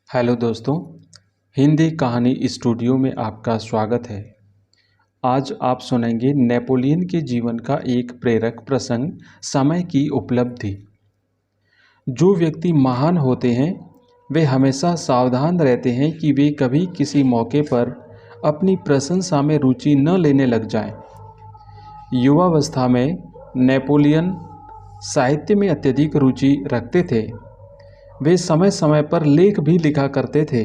Hello दोस्तों, हिंदी कहानी studio में आपका स्वागत है। आज आप सुनेंगे नेपोलियन के जीवन का एक प्रेरक प्रसंग, समय की उपलब्धि। जो व्यक्ति महान होते हैं वे हमेशा सावधान रहते हैं कि वे कभी किसी मौके पर अपनी प्रशंसा में रुचि न लेने लग जाएं। युवावस्था में नेपोलियन साहित्य में अत्यधिक रुचि रखते थे। वे समय समय पर लेख भी लिखा करते थे।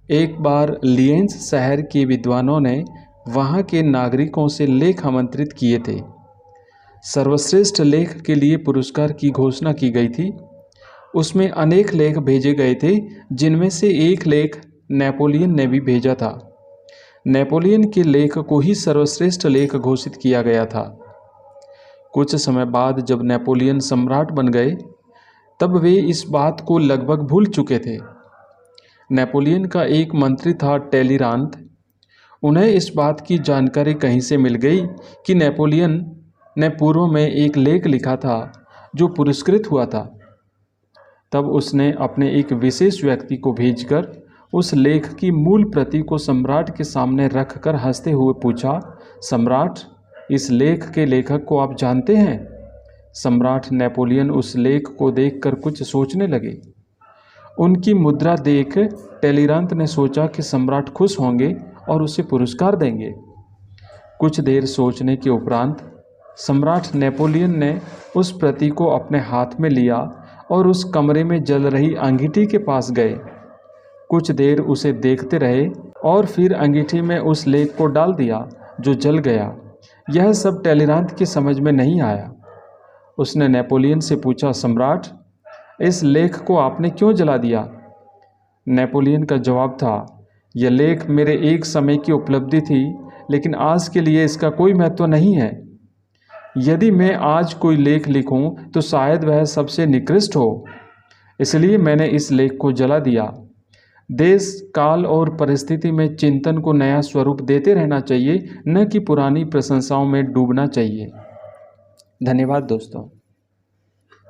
एक बार लिएंस शहर के विद्वानों ने वहाँ के नागरिकों से लेख आमंत्रित किए थे। सर्वश्रेष्ठ लेख के लिए पुरस्कार की घोषणा की गई थी। उसमें अनेक लेख भेजे गए थे, जिनमें से एक लेख नेपोलियन ने भी भेजा था। नेपोलियन के लेख को ही सर्वश्रेष्ठ लेख घोषित किया गया था। कुछ समय बाद जब नेपोलियन सम्राट बन गए तब वे इस बात को लगभग भूल चुके थे। नेपोलियन का एक मंत्री था टेलीरांत। उन्हें इस बात की जानकारी कहीं से मिल गई कि नेपोलियन ने पूर्व में एक लेख लिखा था जो पुरस्कृत हुआ था। तब उसने अपने एक विशेष व्यक्ति को भेजकर उस लेख की मूल प्रति को सम्राट के सामने रखकर हंसते हुए पूछा, सम्राट, इस लेख के लेखक को आप जानते हैं? सम्राट नेपोलियन उस लेख को देखकर कुछ सोचने लगे। उनकी मुद्रा देख टेलीरांत ने सोचा कि सम्राट खुश होंगे और उसे पुरस्कार देंगे। कुछ देर सोचने के उपरांत सम्राट नेपोलियन ने उस प्रति को अपने हाथ में लिया और उस कमरे में जल रही अंगीठी के पास गए। कुछ देर उसे देखते रहे और फिर अंगीठी में उस लेख को डाल दिया जो जल गया। यह सब टेलीरांत की समझ में नहीं आया। उसने नेपोलियन से पूछा, सम्राट, इस लेख को आपने क्यों जला दिया? नेपोलियन का जवाब था, यह लेख मेरे एक समय की उपलब्धि थी, लेकिन आज के लिए इसका कोई महत्व नहीं है। यदि मैं आज कोई लेख लिखूं तो शायद वह सबसे निकृष्ट हो, इसलिए मैंने इस लेख को जला दिया। देश, काल और परिस्थिति में चिंतन को नया स्वरूप देते रहना चाहिए, न कि पुरानी प्रशंसाओं में डूबना चाहिए। धन्यवाद दोस्तों।